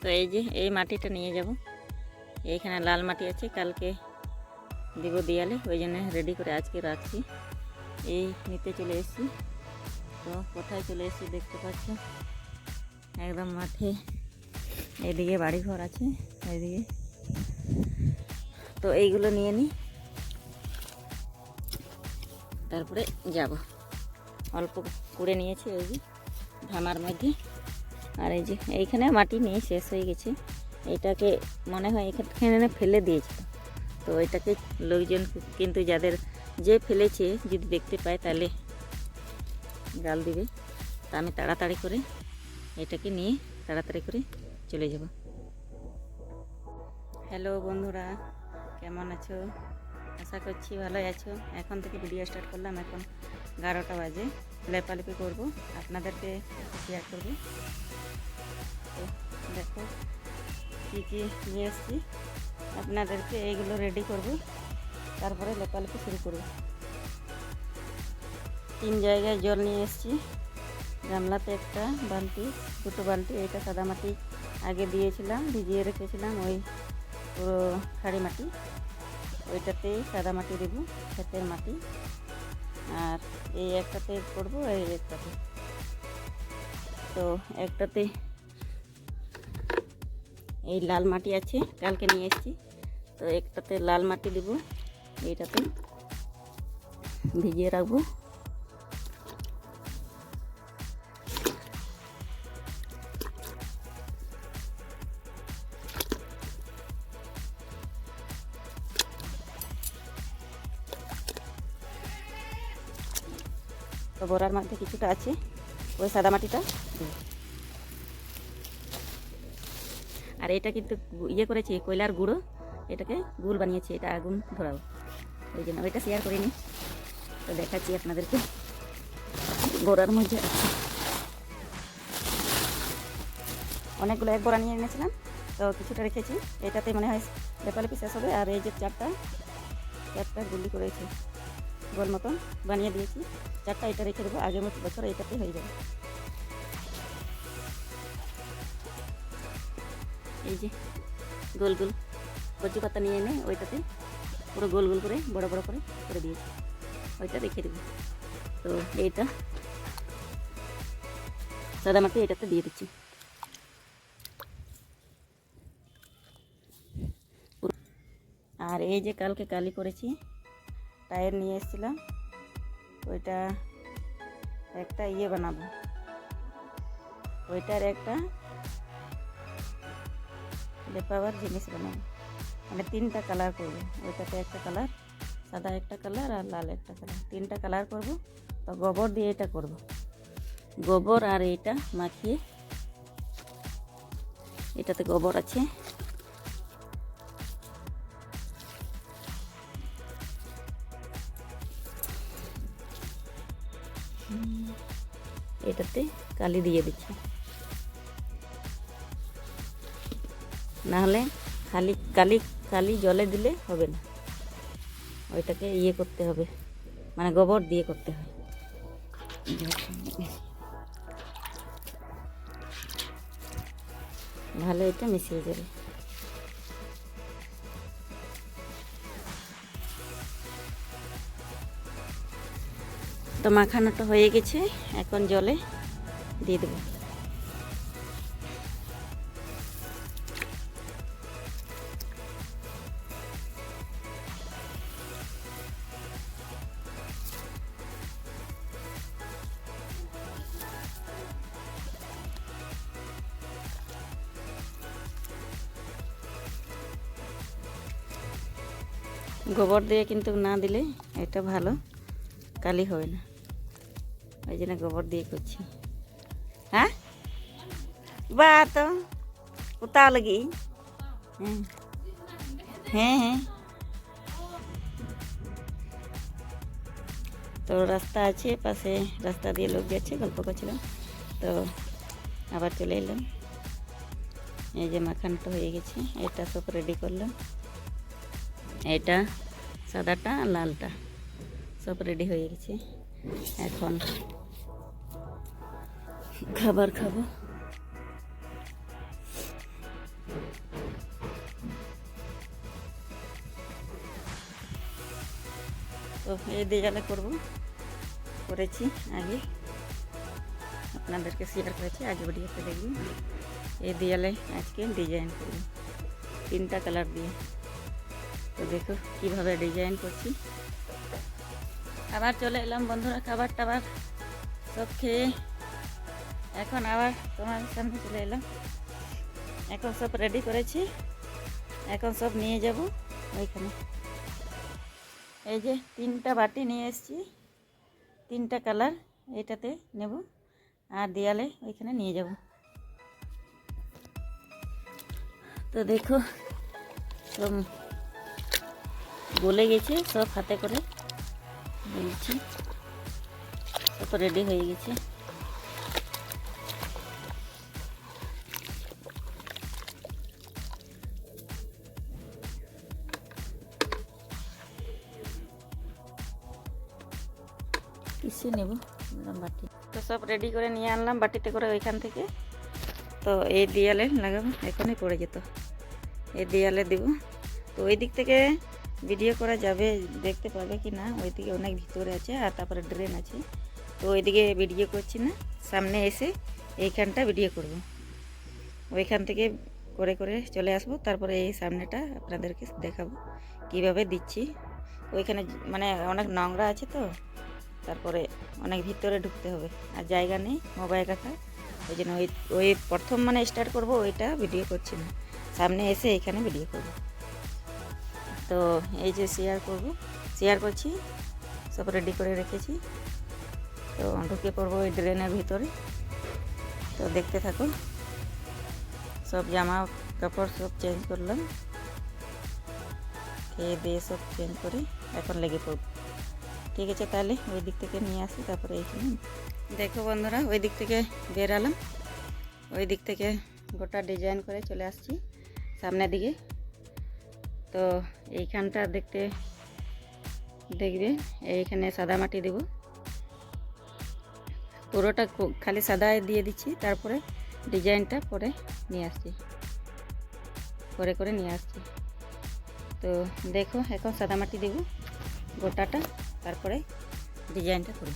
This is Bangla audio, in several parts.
তো এই যে এই মাটিটা নিয়ে যাব, এইখানে লাল মাটি আছে, কালকে দিব দিয়ালে, ওই জন্য রেডি করে আজকে রাখছি। এই নিতে চলে এসেছি। তো কোথায় চলে এসেছি দেখতে পাচ্ছ, একদম মাঠে। এদিকে বাড়িঘর আছে, এইদিকে। তো এইগুলো নিয়ে নিই, তারপরে যাব। অল্প কুড়ে নিয়েছি ওই যে ধামার মধ্যে। আর এই যে এইখানে মাটি নিয়ে শেষ হয়ে গেছে, এইটাকে মনে হয় এখানে ফেলে দিয়েছে। তো এটাকে লোকজন কিন্তু যাদের যে ফেলেছে যদি দেখতে পায় তাহলে গাল দিবে। তা আমি তাড়াতাড়ি করে এটাকে নিয়ে তাড়াতাড়ি করে চলে যাব। হ্যালো বন্ধুরা, কেমন আছো? আশা করছি ভালোই আছো। এখন থেকে ভিডিও স্টার্ট করলাম, এখন 11টা বাজে। লেপালেপি করবো, আপনাদেরকে শেয়ার করবো। তো দেখো কী কী নিয়ে এসেছি, আপনাদেরকে এইগুলো রেডি করব, তারপরে লেপালেপি শুরু করব। 3 জায়গায় জল নিয়ে এসেছি, গামলাতে একটা বালতি, দুটো বালতি। এইটা সাদা মাটি আগে দিয়েছিলাম, ভিজিয়ে রেখেছিলাম, ওই পুরো খাড়ি মাটি। ওইটাতেই সাদা মাটি দেব, ক্ষেতের মাটি। আর এই একটাতে করব, এই একটাতে। তো একটাতে এই লাল মাটি আছে, কালকে নিয়ে এসেছি। তো একটাতে লাল মাটি দেব, এইটাতে ভিজিয়ে রাখবো। তো বড়ার মধ্যে কিছুটা আছে, ওই সাদা মাটিটা। আর এটা কিন্তু ইয়ে করেছি, কয়লার গুঁড়ো, এটাকে গুল বানিয়েছি, এটা আগুন ধরাবো, ওই জন্য ওইটা শেয়ার করিনি। তো দেখাচ্ছি আপনাদেরকে। বড়ার মধ্যে অনেকগুলো এক বড়া নিয়ে এনেছিলাম, তো কিছুটা রেখেছি। এটাতে মনে হয় লেপালেপি শেষ হবে। আর এই যে চারটা গুলি করেছি, গোল মতন বানিয়ে দিয়েছি। চারটা এটা রেখে দেবো, আগের মতো বছর এটাতে হয়ে যাবে। এই যে গোল গোল কচু পাতা নিয়ে এনে ওইটাতে পুরো গোল গোল করে বড় বড় করে দিয়েছি, ওইটা রেখে দেবো। তো এইটা সাদা মাটি এটাতে দিয়ে দিচ্ছি। আর এই যে কালকে কালি করেছি, টায়ার নিয়ে এসেছিলাম, ওইটা একটা ইয়ে বানাবো, ওইটার একটা লেপাবার জিনিস বানাবো। মানে 3টা কালার করবো, ওইটাতে একটা কালার, সাদা একটা কালার, আর লাল একটা কালার, 3টা কালার করবো। তো গোবর দিয়ে এটা করব, গোবর আর এইটা মাখিয়ে, এটাতে গোবর আছে। এটাতে কালি দিয়ে দিচ্ছি, নাহলে খালি জলে দিলে হবে না, ওইটাকে ইয়ে করতে হবে, মানে গোবর দিয়ে করতে হয়। ভালো এটা মিশিয়ে যাবে। তো মাখানোটা হয়ে গেছে, এখন জলে দিয়ে দেবো। গোবর দিয়ে কিন্তু না দিলে এটা ভালো কালি হবে না, ওই জন্য গোবর দিয়ে করছি। হ্যাঁ বা তো কোথাও লাগি। হ্যাঁ হ্যাঁ হ্যাঁ। তো রাস্তা আছে পাশে, রাস্তা দিয়ে লোক যাচ্ছে, গল্প করছিলাম, তো আবার চলে এলাম। এই যে মাখানটা হয়ে গেছে, এটা সব রেডি করলাম। এটা সাদাটা লালটা সব রেডি হয়ে গেছে, এখন খাবার খাবো। তো এই দেয়ালে করেছি আগে, আপনাদেরকে শেয়ার করেছি, আজ ভিডিওতে দেখবেন। এই দেয়ালে আজকে ডিজাইন করব 3টা কালার দিয়ে। তো দেখো কিভাবে ডিজাইন করছি। আবার চলে এলাম বন্ধুরা, খাবার টাবার সব খেয়ে এখন আবার তোমার সামনে চলে এলাম। এখন সব রেডি করেছি, এখন সব নিয়ে যাব ওইখানে। এই যে 3টা বাটি নিয়ে এসেছি, 3টা কালার এইটাতে নেব, আর দেয়ালে ওইখানে নিয়ে যাব। তো দেখো সব গলে গেছে, সব হাতে করে বলছি, সব রেডি হয়ে গেছে। কিসে নেব বাটি, তো সব রেডি করে নিয়ে আনলাম বাটিতে করে ওইখান থেকে। তো এই দেয়ালে লাগাবো, এখনই পড়ে যেত, এই দেয়ালে দেব। তো ওই দিক থেকে ভিডিও করা যাবে, দেখতে পাবে কি না, ওইদিকে অনেক ভিতরে আছে, আর তারপরে ড্রেন আছে। তো ওইদিকে ভিডিও করছি না, সামনে এসে এইখানটা ভিডিও করব। ওইখান থেকে করে করে চলে আসবো, তারপরে এই সামনেটা আপনাদেরকে দেখাবো কিভাবে দিচ্ছি। ওইখানে মানে অনেক নোংরা আছে, তো তারপরে অনেক ভিতরে ঢুকতে হবে, আর জায়গা নেই মোবাইল রাখা, ওই জন্য ওই প্রথম মানে স্টার্ট করব, ওইটা ভিডিও করছি না, সামনে এসে এখানে ভিডিও করব। তো এই যে শেয়ার করছি, সব রেডি করে রেখেছি। তো ঢুকে পড়বো ওই ড্রেনের ভিতরে। তো দেখতে থাকো, সব জামা কাপড় সব চেঞ্জ করলাম, খেয়ে দিয়ে সব চেঞ্জ করে এখন লেগে পড়ব। ঠিক আছে, তাহলে ওই দিক থেকে নিয়ে আসি, তারপরে এইখানে দেখো বন্ধুরা, ওই দিক থেকে বেরালাম, ওই দিক থেকে গোটা ডিজাইন করে চলে আসছি সামনের দিকে। তো এইখানটা দেখবে এইখানে সাদা মাটি দেব, পুরোটা খালি সাদা দিয়ে দিচ্ছি, তারপরে ডিজাইনটা পরে নিয়ে আসছি, করে নিয়ে আসছি। তো দেখো এখন সাদা মাটি দেব গোটাটা, তারপরে ডিজাইনটা করব।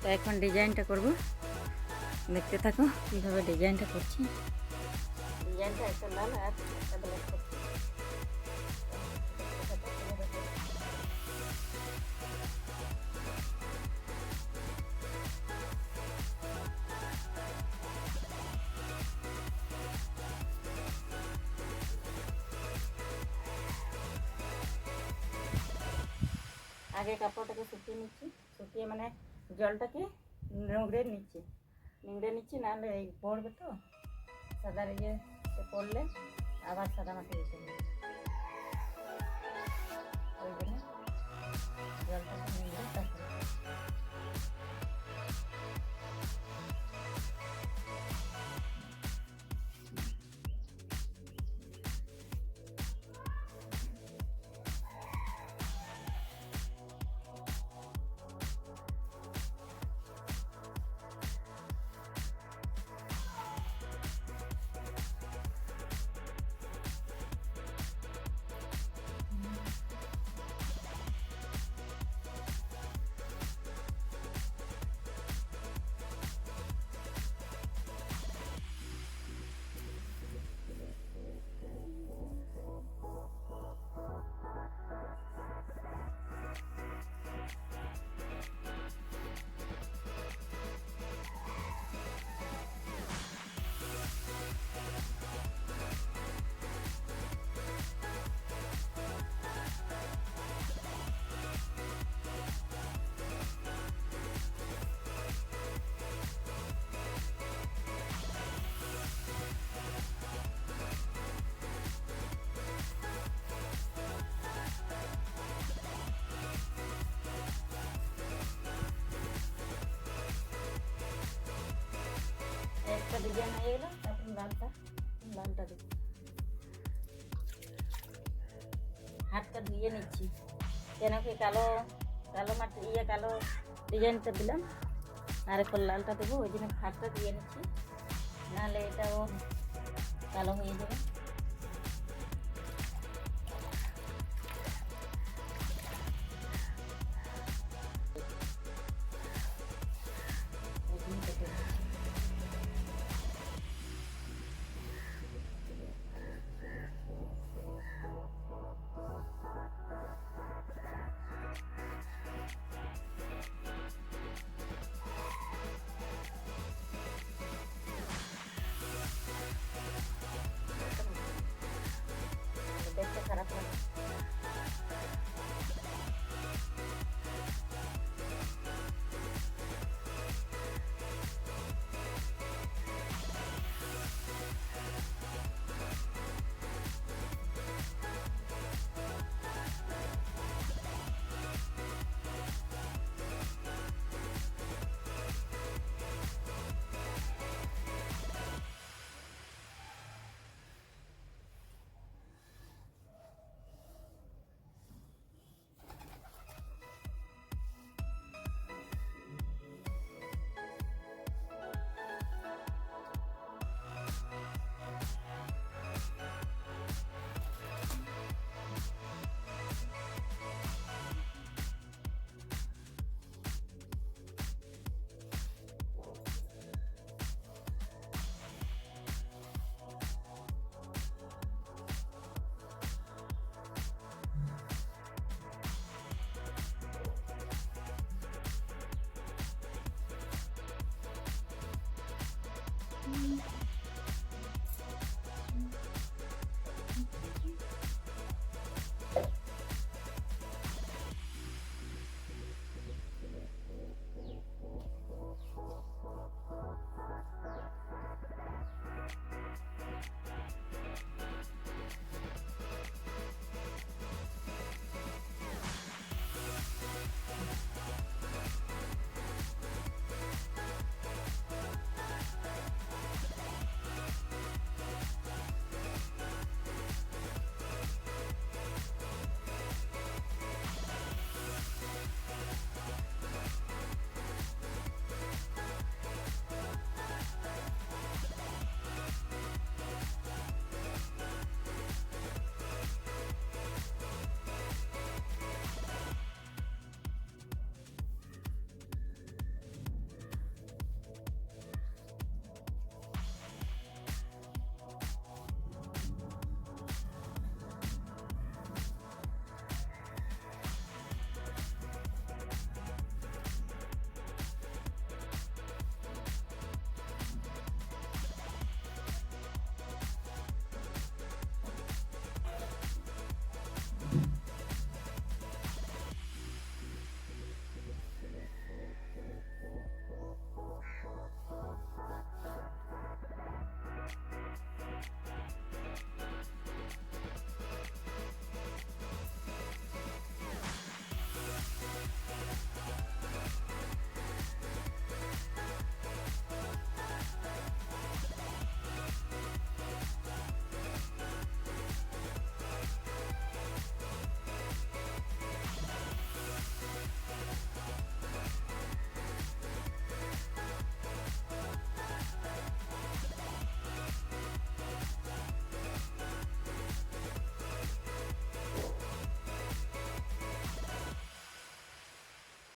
তো এখন ডিজাইনটা করব, দেখতে থাকো কীভাবে ডিজাইনটা করছি। ডিজাইনটা একটা লাল আর একটা ব্ল্যাক করছি। আগে কাপড়টাকে শুকিয়ে মানে জলটাকে নিংড়ে নিচ্ছি, নাহলে এই পড়বে, তো সাদা ইয়ে পড়লে আবার সাদা মাটি দিতে হবে, ওই জন্য জলটাকে নিংড়ে তারপরে। একটা ডিজাইন হয়ে গেল, এখন লালটা লালটা দেবো। হাতটা ধুয়ে নিচ্ছি, কেন কি কালো কালো মাটি কালো ডিজাইনটা দিলাম, আর এখন লালটা দেবো, ওই জন্য হাতটা ধুয়ে নিচ্ছি, নাহলে এটাও কালো হয়ে যাবে। দেখতে খারাপ লাগে।